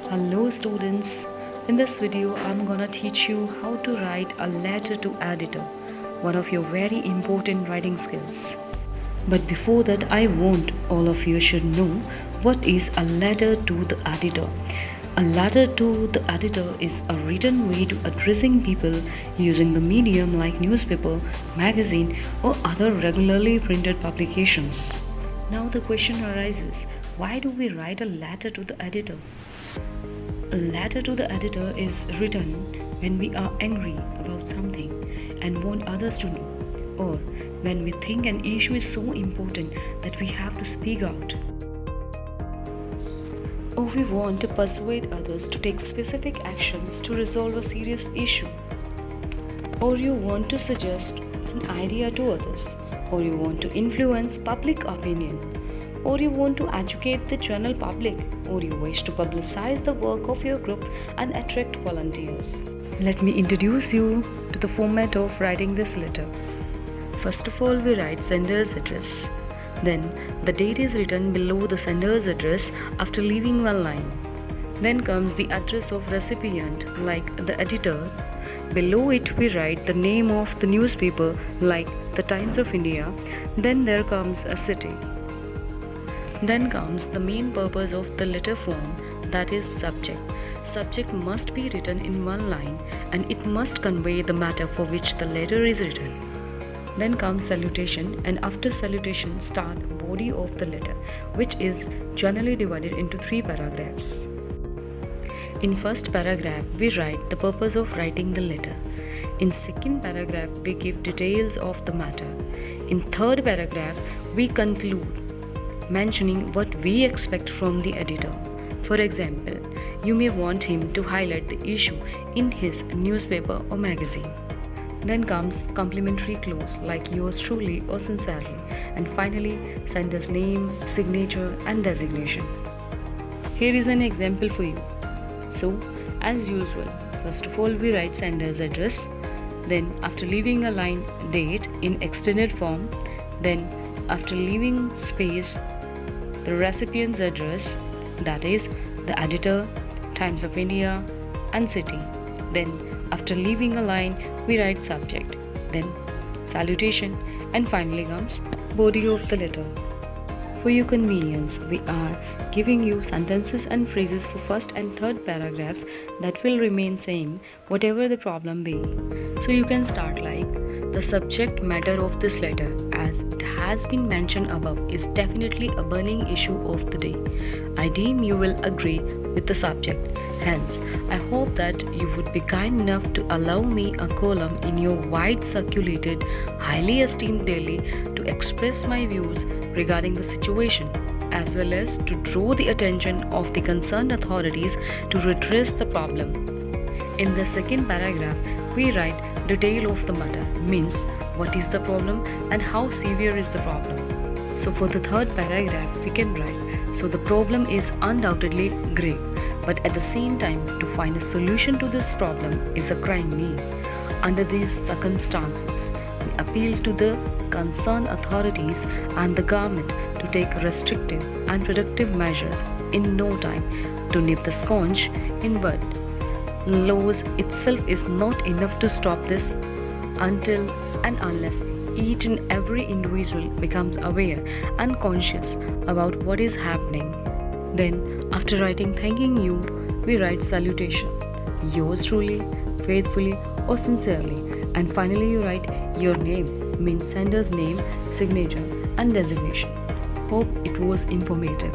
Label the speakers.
Speaker 1: Hello students, in this video I'm gonna teach you how to write a letter to editor, one of your very important writing skills. But before that I want all of you should know what is a letter to the editor. A letter to the editor is a written way to addressing people using the medium like newspaper, magazine or other regularly printed publications. Now the question arises, why do we write a letter to the editor? A letter to the editor is written when we are angry about something and want others to know, or when we think an issue is so important that we have to speak out, or we want to persuade others to take specific actions to resolve a serious issue, or you want to suggest an idea to others, or you want to influence public opinion, or you want to educate the general public, or you wish to publicize the work of your group and attract volunteers. Let me introduce you to the format of writing this letter. First of all, we write sender's address. Then the date is written below the sender's address after leaving one line. Then comes the address of recipient like the editor. Below it we write the name of the newspaper like the Times of India. Then there comes a city. Then comes the main purpose of the letter form, that is subject. Subject must be written in one line and it must convey the matter for which the letter is written. Then comes salutation, and after salutation start body of the letter, which is generally divided into 3 paragraphs. In first paragraph we write the purpose of writing the letter. In second paragraph we give details of the matter. In third paragraph we conclude mentioning what we expect from the editor. For example, you may want him to highlight the issue in his newspaper or magazine. Then comes complimentary clause like yours truly or sincerely, and finally sender's name, signature and designation. Here is an example for you. So, as usual, first of all we write sender's address, then after leaving a line date in extended form, then after leaving space the recipient's address, that is the editor, Times of India and city. Then after leaving a line we write subject, then salutation, and finally comes body of the letter. For your convenience, we are giving you sentences and phrases for first and third paragraphs that will remain same whatever the problem be. So you can start like, the subject matter of this letter, as it has been mentioned above, is definitely a burning issue of the day. I deem you will agree with the subject. Hence, I hope that you would be kind enough to allow me a column in your wide circulated, highly esteemed daily to express my views regarding the situation, as well as to draw the attention of the concerned authorities to redress the problem. In the second paragraph, we write detail of the matter, means what is the problem and how severe is the problem. So for the third paragraph, we can write, so the problem is undoubtedly grave, but at the same time to find a solution to this problem is a crying need. Under these circumstances, we appeal to the concerned authorities and the government to take restrictive and productive measures in no time to nip the scourge in bud. Laws itself is not enough to stop this until and unless each and every individual becomes aware and conscious about what is happening. Then, after writing thanking you, we write salutation, yours truly, faithfully or sincerely, and finally you write your name, means sender's name, signature and designation. Hope it was informative.